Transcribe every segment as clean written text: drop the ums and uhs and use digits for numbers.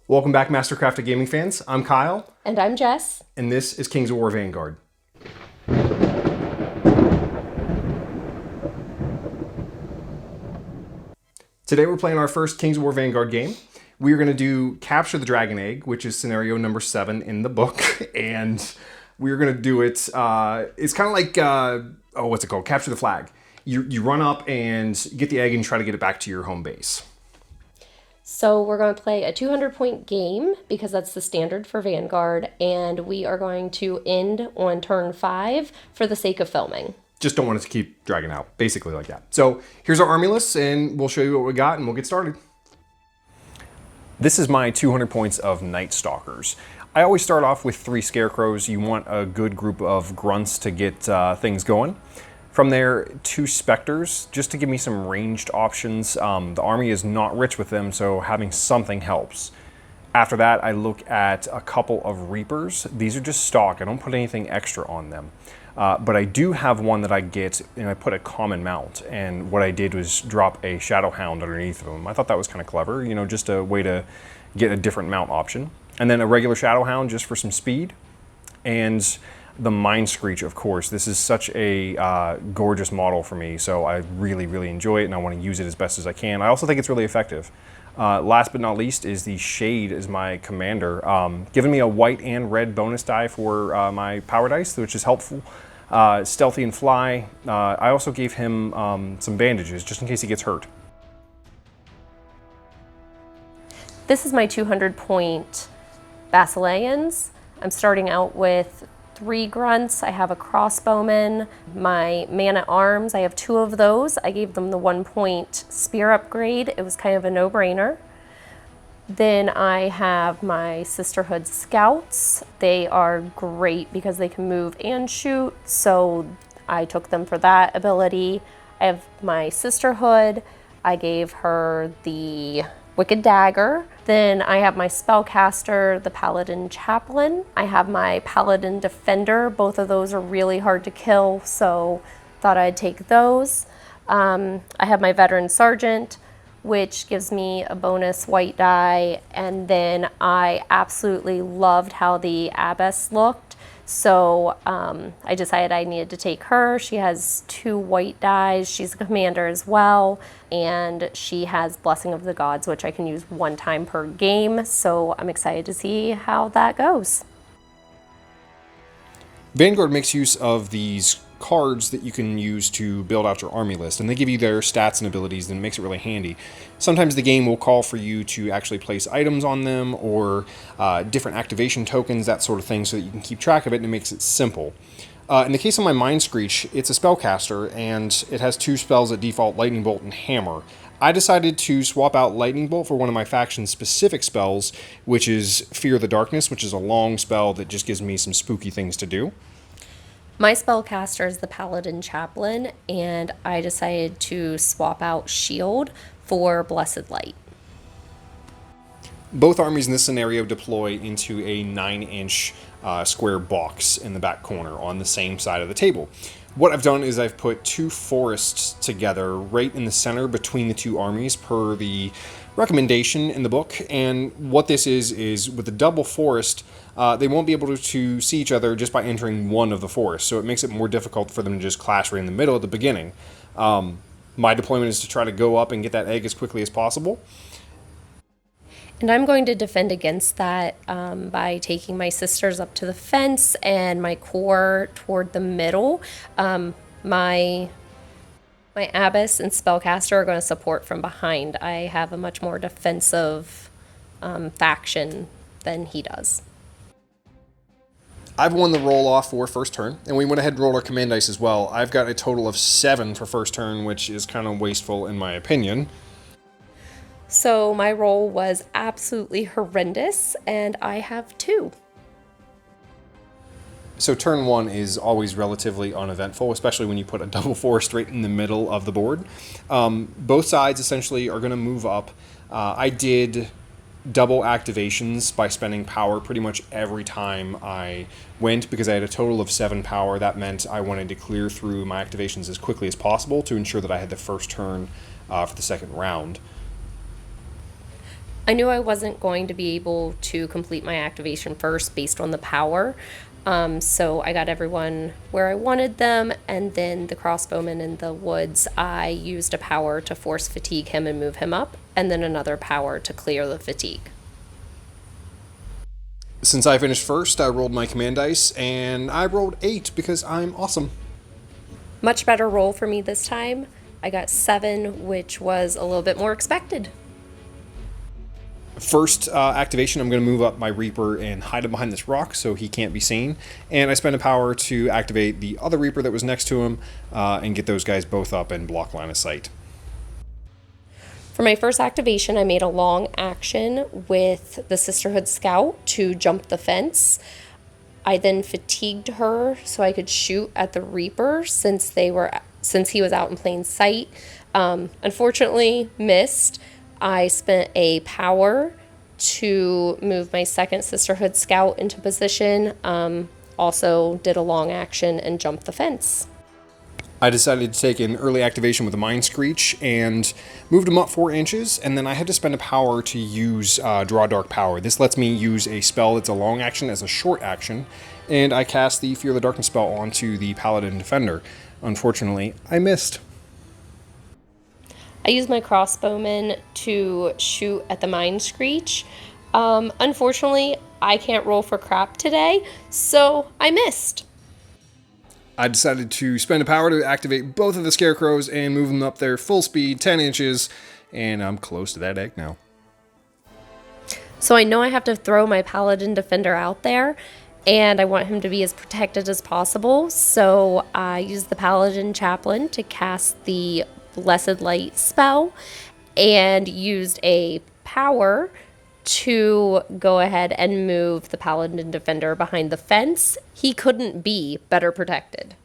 Welcome back, Mastercrafted Gaming fans. I'm Kyle. And I'm Jess. And this is Kings of War Vanguard. Today we're playing our first Kings of War Vanguard game. We're going to do Capture the Dragon Egg, which is scenario number 7 in the book. And we're going to do it, it's kind of like, what's it called? Capture the Flag. You run up and get the egg and try to get it back to your home base. So we're going to play a 200-point game because that's the standard for Vanguard, and we are going to end on turn 5 for the sake of filming. Just don't want it to keep dragging out, basically like that. So here's our army list, and we'll show you what we got, and we'll get started. This is my 200 points of Nightstalkers. I always start off with 3 scarecrows. You want a good group of grunts to get things going. From there, 2 Spectres, just to give me some ranged options. The army is not rich with them, so having something helps. After that, I look at a couple of Reapers. These are just stock. I don't put anything extra on them. But I do have one that I get, and I put a common mount. And what I did was drop a Shadow Hound underneath of them. I thought that was kind of clever, you know, just a way to get a different mount option. And then a regular Shadow Hound just for some speed. And the Mind Screech, of course. This is such a gorgeous model for me, so I really, really enjoy it, and I want to use it as best as I can. I also think it's really effective. Last but not least is the Shade as my commander, giving me a white and red bonus die for my power dice, which is helpful. Stealthy and fly. I also gave him some bandages, just in case he gets hurt. This is my 200-point Basileans. I'm starting out with 3 grunts. I have a crossbowman. My man-at-arms, I have 2 of those. I gave them the 1-point spear upgrade. It was kind of a no-brainer. Then I have my Sisterhood scouts. They are great because they can move and shoot, so I took them for that ability. I have my Sisterhood. I gave her the Wicked Dagger. Then I have my Spellcaster, the Paladin Chaplain. I have my Paladin Defender. Both of those are really hard to kill, so thought I'd take those. I have my Veteran Sergeant, which gives me a bonus white die. And then I absolutely loved how the Abbess looked. So I decided I needed to take her. She has 2 white dies. She's a commander as well. And she has Blessing of the Gods, which I can use 1 time per game. So I'm excited to see how that goes. Vanguard makes use of these cards that you can use to build out your army list, and they give you their stats and abilities, and it makes it really handy. Sometimes the game will call for you to actually place items on them or different activation tokens, that sort of thing, so that you can keep track of it, and it makes it simple. In the case of my Mind Screech, it's a spellcaster, and it has 2 spells at default, Lightning Bolt and Hammer. I decided to swap out Lightning Bolt for one of my faction's specific spells, which is Fear the Darkness, which is a long spell that just gives me some spooky things to do. My spellcaster is the Paladin Chaplain, and I decided to swap out Shield for Blessed Light. Both armies in this scenario deploy into a 9-inch square box in the back corner on the same side of the table. What I've done is I've put 2 forests together right in the center between the 2 armies per the recommendation in the book. And what this is with the double forest, they won't be able to see each other just by entering one of the forests. So it makes it more difficult for them to just clash right in the middle at the beginning. My deployment is to try to go up and get that egg as quickly as possible. And I'm going to defend against that by taking my sisters up to the fence and my core toward the middle. My Abbess and Spellcaster are going to support from behind. I have a much more defensive faction than he does. I've won the roll-off for first turn, and we went ahead and rolled our command dice as well. I've got a total of 7 for first turn, which is kind of wasteful in my opinion. So my roll was absolutely horrendous, and I have 2. So turn 1 is always relatively uneventful, especially when you put a double forest right in the middle of the board. Both sides essentially are going to move up. I did double activations by spending power pretty much every time I went because I had a total of 7 power. That meant I wanted to clear through my activations as quickly as possible to ensure that I had the first turn for the second round. I knew I wasn't going to be able to complete my activation first based on the power. So I got everyone where I wanted them, and then the crossbowman in the woods, I used a power to force fatigue him and move him up, and then another power to clear the fatigue. Since I finished first, I rolled my command dice, and I rolled 8 because I'm awesome. Much better roll for me this time. I got 7, which was a little bit more expected. First activation, I'm going to move up my Reaper and hide him behind this rock so he can't be seen. And I spend a power to activate the other Reaper that was next to him and get those guys both up and block line of sight. For my first activation, I made a long action with the Sisterhood Scout to jump the fence. I then fatigued her so I could shoot at the Reaper since he was out in plain sight. Unfortunately, missed. I spent a power to move my second Sisterhood Scout into position. Also did a long action and jumped the fence. I decided to take an early activation with a Mind Screech and moved him up 4 inches, and then I had to spend a power to use Draw Dark Power. This lets me use a spell that's a long action as a short action, and I cast the Fear the Darkness spell onto the Paladin Defender. Unfortunately, I missed. I used my crossbowman to shoot at the Mind Screech. Unfortunately, I can't roll for crap today, so I missed. I decided to spend a power to activate both of the Scarecrows and move them up there full speed, 10 inches, and I'm close to that egg now. So I know I have to throw my Paladin Defender out there, and I want him to be as protected as possible, so I used the Paladin Chaplain to cast the Blessed Light spell and used a power to go ahead and move the Paladin Defender behind the fence. He couldn't be better protected.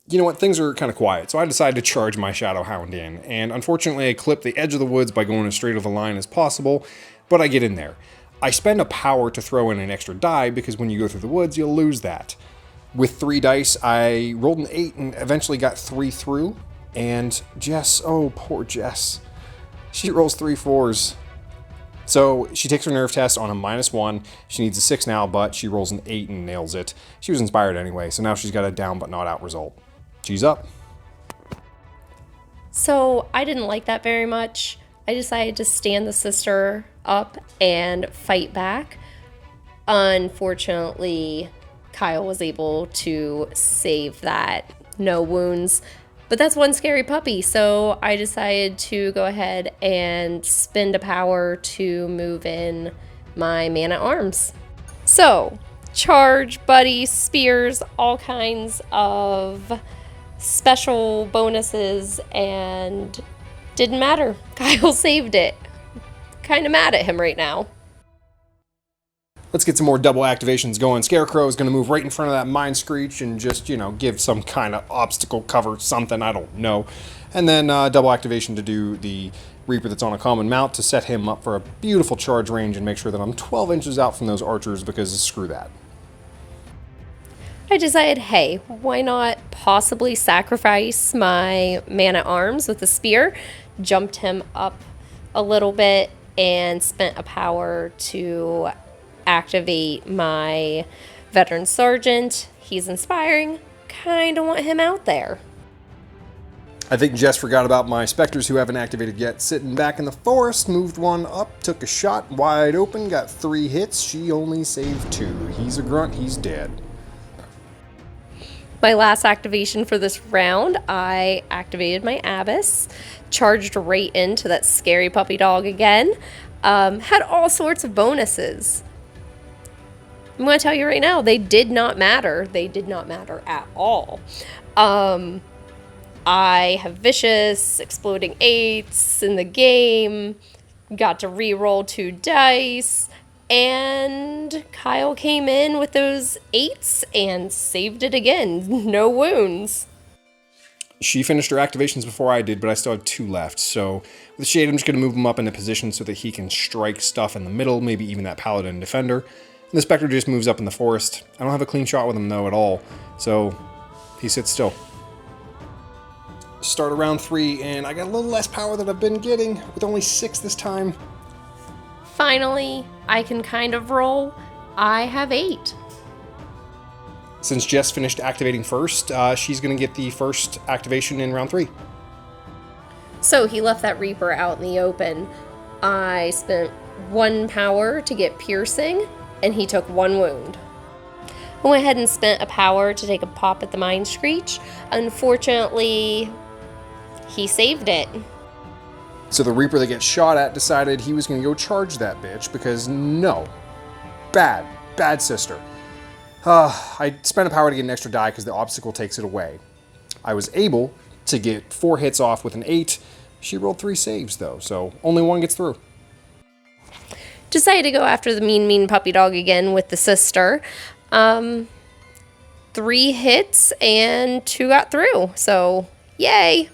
You know what, things are kind of quiet, so I decided to charge my Shadow Hound in, and unfortunately I clip the edge of the woods by going as straight of a line as possible, but I get in there. I spend a power to throw in an extra die because when you go through the woods, you'll lose that. With 3 dice, I rolled an 8 and eventually got 3 through. And Jess, oh, poor Jess. She rolls 3 4s. So she takes her nerve test on a -1. She needs a 6 now, but she rolls an 8 and nails it. She was inspired anyway, so now she's got a down but not out result. She's up. So I didn't like that very much. I decided to stand the sister up and fight back. Unfortunately, Kyle was able to save that. No wounds. But that's one scary puppy, so I decided to go ahead and spend a power to move in my man-at-arms. So, charge, buddy, spears, all kinds of special bonuses, and didn't matter. Kyle saved it. Kind of mad at him right now. Let's get some more double activations going. Scarecrow is going to move right in front of that Mind Screech and just, give some kind of obstacle cover, something, I don't know. And then double activation to do the Reaper that's on a common mount to set him up for a beautiful charge range and make sure that I'm 12 inches out from those archers because screw that. I decided, hey, why not possibly sacrifice my man-at-arms with a spear? Jumped him up a little bit and spent a power to activate my veteran sergeant. He's inspiring. Kind of want him out there. I think Jess forgot about my Spectres who haven't activated yet. Sitting back in the forest, moved one up, took a shot wide open, got 3 hits. She only saved 2. He's a grunt, he's dead. My last activation for this round, I activated my Abyss, charged right into that scary puppy dog again. Had all sorts of bonuses. I'm going to tell you right now, they did not matter. They did not matter at all. I have Vicious, Exploding 8s in the game, got to re-roll 2 dice, and Kyle came in with those 8s and saved it again. No wounds. She finished her activations before I did, but I still have 2 left. So with Shade, I'm just going to move him up into position so that he can strike stuff in the middle, maybe even that Paladin Defender. And the Spectre just moves up in the forest. I don't have a clean shot with him, though, at all. So he sits still. Start around 3, and I got a little less power than I've been getting, with only 6 this time. Finally, I can kind of roll. I have 8. Since Jess finished activating first, she's going to get the first activation in round 3. So he left that Reaper out in the open. I spent 1 power to get piercing, and he took 1 wound. I went ahead and spent a power to take a pop at the Mind Screech. Unfortunately, he saved it. So the Reaper that gets shot at decided he was going to go charge that bitch because no. Bad sister. I spent a power to get an extra die because the obstacle takes it away. I was able to get 4 hits off with an 8. She rolled 3 saves though, so only 1 gets through. Decided to go after the mean puppy dog again with the sister. 3 hits and 2 got through, so yay.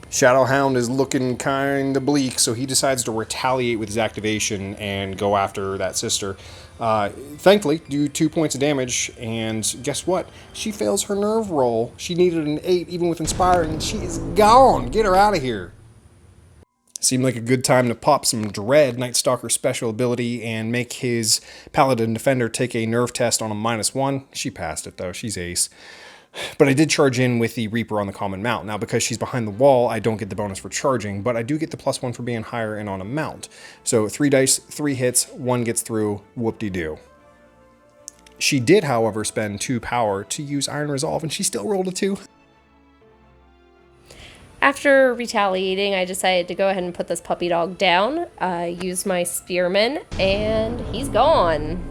Shadowhound is looking kind of bleak, so he decides to retaliate with his activation and go after that sister. Thankfully, do 2 points of damage, and guess what? She fails her nerve roll. She needed an 8, even with Inspiring, and she is gone. Get her out of here. Seemed like a good time to pop some Dread, Nightstalker special ability, and make his Paladin Defender take a nerve test on a -1. She passed it, though. She's ace. But I did charge in with the Reaper on the common mount. Now, because she's behind the wall, I don't get the bonus for charging, but I do get the +1 for being higher and on a mount. So 3 dice, 3 hits, 1 gets through, whoop-de-doo. She did, however, spend 2 power to use Iron Resolve, and she still rolled a 2. After retaliating, I decided to go ahead and put this puppy dog down. I used my Spearman, and he's gone.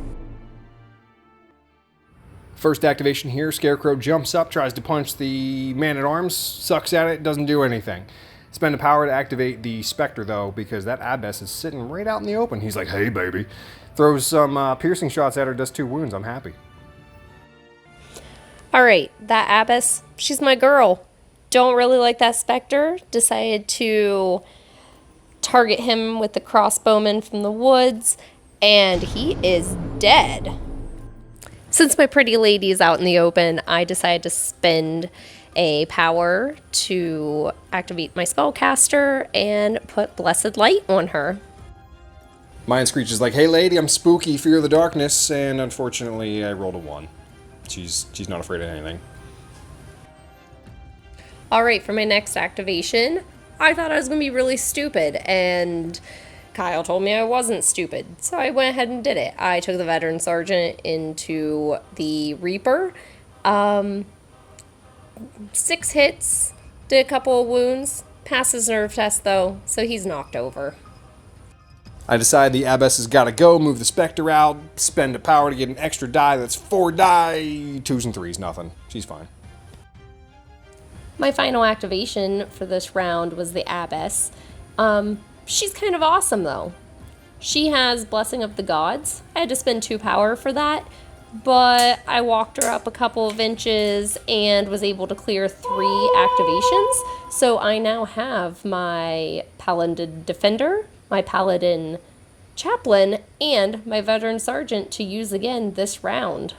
First activation here, Scarecrow jumps up, tries to punch the Man-at-Arms, sucks at it, doesn't do anything. Spend a power to activate the Spectre, though, because that Abbess is sitting right out in the open. He's like, hey, baby. Throws some piercing shots at her, does 2 wounds. I'm happy. All right, that Abbess, she's my girl. Don't really like that Spectre. Decided to target him with the crossbowman from the woods, and he is dead. Since my pretty lady is out in the open, I decided to spend a power to activate my spellcaster and put Blessed Light on her. Mind Screech is like, hey lady, I'm spooky, fear the darkness, and unfortunately I rolled a 1. She's not afraid of anything. Alright, for my next activation, I thought I was going to be really stupid, and Kyle told me I wasn't stupid, so I went ahead and did it. I took the Veteran Sergeant into the Reaper. 6 hits, did a couple of wounds, passed his nerve test though, so he's knocked over. I decide the Abbess has got to go, move the Spectre out, spend a power to get an extra die. That's 4 die, 2s and 3s, nothing. She's fine. My final activation for this round was the Abbess. She's kind of awesome though. She has Blessing of the Gods. I had to spend 2 power for that, but I walked her up a couple of inches and was able to clear 3 activations. So I now have my Paladin Defender, my Paladin Chaplain, and my Veteran Sergeant to use again this round.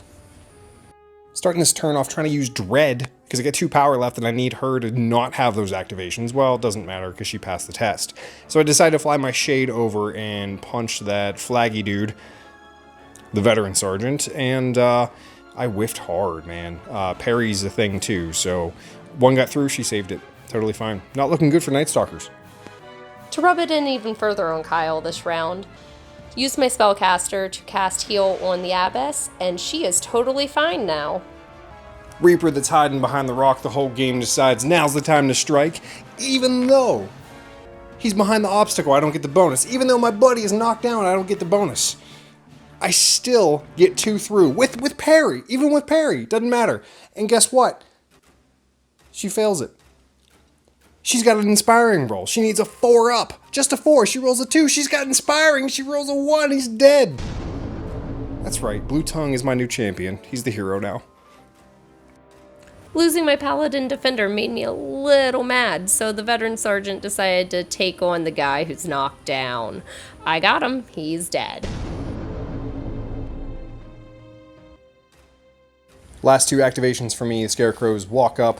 Starting this turn off trying to use Dread, because I got 2 power left and I need her to not have those activations. Well, it doesn't matter because she passed the test. So I decided to fly my Shade over and punch that flaggy dude, the Veteran Sergeant, and I whiffed hard, man. Parry's a thing too, so 1 got through, she saved it. Totally fine. Not looking good for Nightstalkers. To rub it in even further on Kyle this round, used my spellcaster to cast Heal on the Abbess, and she is totally fine now. Reaper that's hiding behind the rock the whole game decides now's the time to strike, even though he's behind the obstacle, I don't get the bonus. Even though my buddy is knocked down, I don't get the bonus. I still get 2 through, with parry, even with parry, doesn't matter. And guess what? She fails it. She's got an Inspiring roll. She needs a 4 up. Just a 4. She rolls a 2. She's got Inspiring. She rolls a 1. He's dead. That's right. Blue Tongue is my new champion. He's the hero now. Losing my Paladin Defender made me a little mad, so the Veteran Sergeant decided to take on the guy who's knocked down. I got him. He's dead. Last 2 activations for me. The Scarecrows walk up.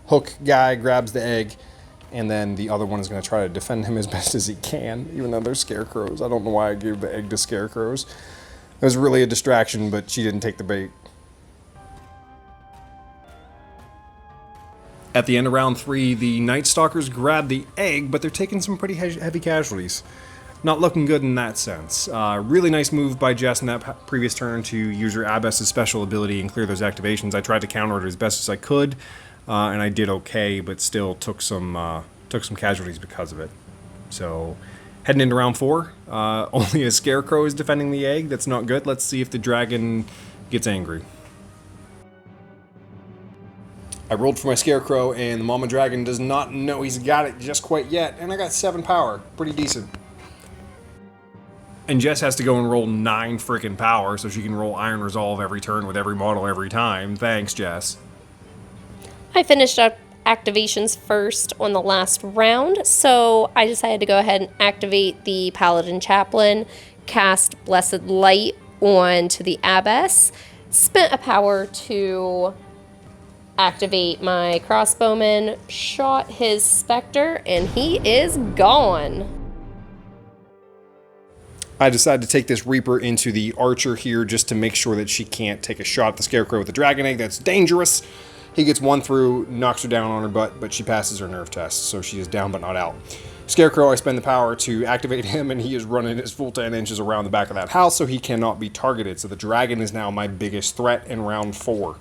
Hook guy grabs the egg. and then the other one is going to try to defend him as best as he can, even though they're scarecrows. I don't know why I gave the egg to scarecrows. It was really a distraction, but she didn't take the bait. At the end of round 3, the Nightstalkers grab the egg, but they're taking some pretty heavy casualties. Not looking good in that sense. Really nice move by Jess in that previous turn to use her Abbess's special ability and clear those activations. I tried to counter it as best as I could, and I did okay, but still took some casualties because of it. So, heading into round 4, only a Scarecrow is defending the egg. That's not good. Let's see if the dragon gets angry. I rolled for my Scarecrow, and the Mama Dragon does not know he's got it just quite yet, and I got 7 power. Pretty decent. And Jess has to go and roll 9 freaking power so she can roll Iron Resolve every turn with every model every time. Thanks, Jess. I finished up activations first on the last round, so I decided to go ahead and activate the Paladin Chaplain, cast Blessed Light onto the Abbess, spent a power to activate my crossbowman, shot his Spectre, and he is gone. I decided to take this Reaper into the Archer here just to make sure that she can't take a shot at the Scarecrow with the Dragon Egg. That's dangerous. He gets 1 through, knocks her down on her butt, but she passes her nerve test, so she is down but not out. Scarecrow, I spend the power to activate him, and he is running his full 10 inches around the back of that house, so he cannot be targeted. So the Dragon is now my biggest threat in round 4.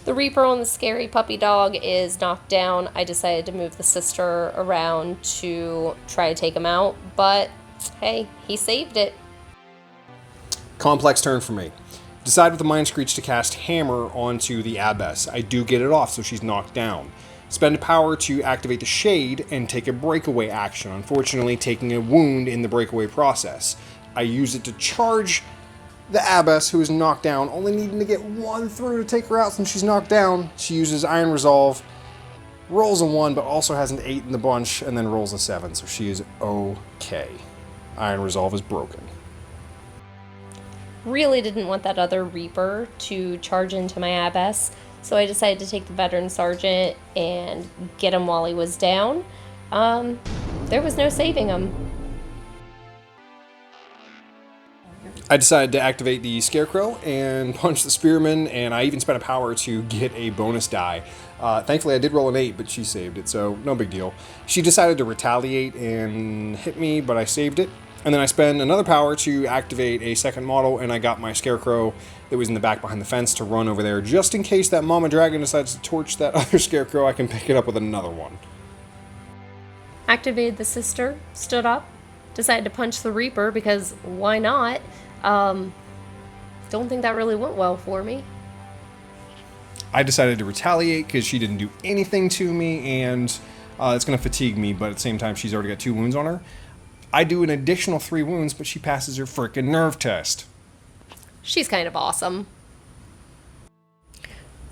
The Reaper on the scary puppy dog is knocked down. I decided to move the sister around to try to take him out, but hey, he saved it. Complex turn for me. Decide with the Mind Screech to cast Hammer onto the Abbess. I do get it off, so she's knocked down. Spend power to activate the Shade and take a breakaway action, unfortunately taking a wound in the breakaway process. I use it to charge the Abbess, who is knocked down, only needing to get 1 through to take her out since she's knocked down. She uses Iron Resolve, rolls a 1, but also has an 8 in the bunch, and then rolls a 7, so she is okay. Iron Resolve is broken. Really didn't want that other Reaper to charge into my Abbess, so I decided to take the Veteran Sergeant and get him while he was down. There was no saving him. I decided to activate the Scarecrow and punch the Spearman, and I even spent a power to get a bonus die. Thankfully, I did roll an 8, but she saved it, so no big deal. She decided to retaliate and hit me, but I saved it. And then I spend another power to activate a second model, and I got my Scarecrow that was in the back behind the fence to run over there. Just in case that Mama Dragon decides to torch that other Scarecrow, I can pick it up with another one. Activated the sister, stood up, decided to punch the Reaper because why not? Don't think that really went well for me. I decided to retaliate because she didn't do anything to me, and it's going to fatigue me, but at the same time, she's already got 2 wounds on her. I do an additional 3 wounds, but she passes her frickin' nerve test. She's kind of awesome.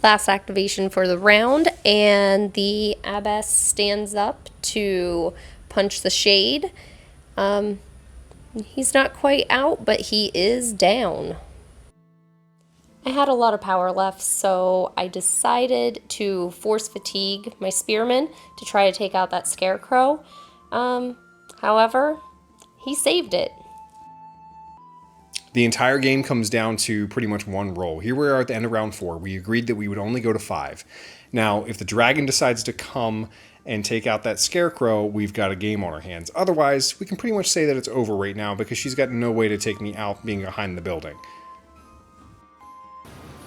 Last activation for the round, and the Abbess stands up to punch the Shade. He's not quite out, but he is down. I had a lot of power left, so I decided to force fatigue my Spearman to try to take out that Scarecrow. However, he saved it. The entire game comes down to pretty much 1 roll. Here we are at the end of round 4. We agreed that we would only go to 5. Now, if the dragon decides to come and take out that Scarecrow, we've got a game on our hands. Otherwise, we can pretty much say that it's over right now because she's got no way to take me out being behind the building.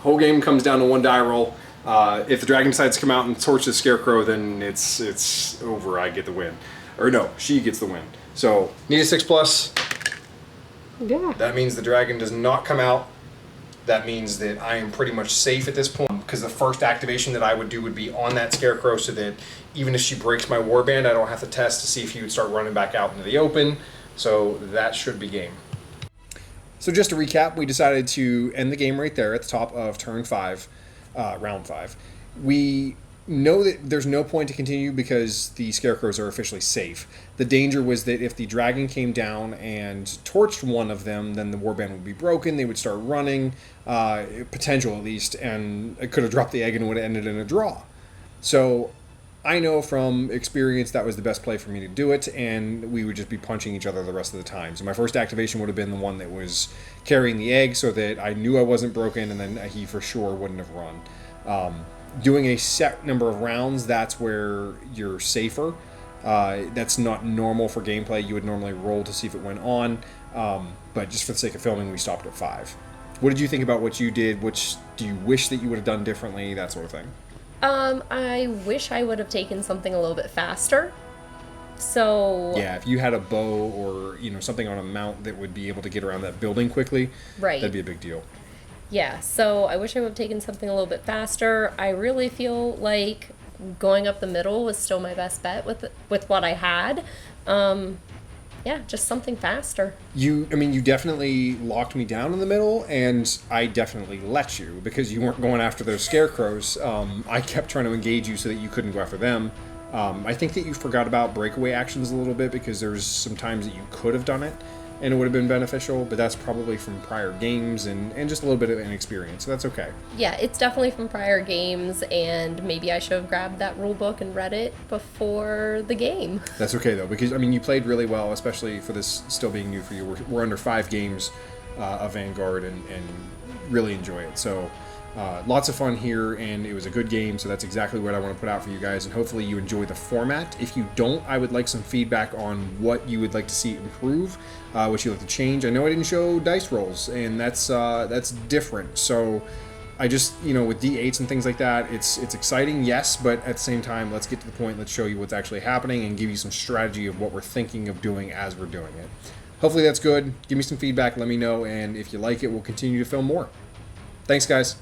Whole game comes down to 1 die roll. If the dragon decides to come out and torch the Scarecrow, then it's over. I get the win. Or no, she gets the win. So, need a 6+. Yeah. That means the dragon does not come out. That means that I am pretty much safe at this point, because the first activation that I would do would be on that Scarecrow, so that even if she breaks my warband, I don't have to test to see if he would start running back out into the open. So that should be game. So just to recap, we decided to end the game right there at the top of turn 5, round 5. We know that there's no point to continue because the Scarecrows are officially safe. The danger was that if the dragon came down and torched one of them, then the warband would be broken, they would start running, potential at least, and it could have dropped the egg and would have ended in a draw. So I know from experience that was the best play for me to do it, and we would just be punching each other the rest of the time. So my first activation would have been the one that was carrying the egg, so that I knew I wasn't broken, and then he for sure wouldn't have run. Doing a set number of rounds, that's where you're safer. That's not normal for gameplay. You would normally roll to see if it went on, but just for the sake of filming, we stopped at 5. What did you think about what you did? Which do you wish that you would have done differently? That sort of thing. I wish I would have taken something a little bit faster. So yeah, if you had a bow or something on a mount that would be able to get around that building quickly, right, that'd be a big deal. Yeah, so I wish I would have taken something a little bit faster. I really feel like going up the middle was still my best bet with what I had. Yeah, just something faster. You definitely locked me down in the middle, and I definitely let you because you weren't going after those scarecrows. I kept trying to engage you so that you couldn't go after them. I think that you forgot about breakaway actions a little bit because there's some times that you could have done it and it would have been beneficial, but that's probably from prior games and just a little bit of inexperience, so that's okay. Yeah, it's definitely from prior games, and maybe I should have grabbed that rule book and read it before the game. That's okay, though, because, you played really well, especially for this still being new for you. We're under 5 games of Vanguard and really enjoy it, so lots of fun here, and it was a good game, so that's exactly what I want to put out for you guys, and hopefully you enjoy the format. If you don't, I would like some feedback on what you would like to see improve, what you'd like to change. I know I didn't show dice rolls, and that's different, so I just, with D8s and things like that, it's exciting, yes, but at the same time, let's get to the point, let's show you what's actually happening, and give you some strategy of what we're thinking of doing as we're doing it. Hopefully that's good. Give me some feedback, let me know, and if you like it, we'll continue to film more. Thanks, guys.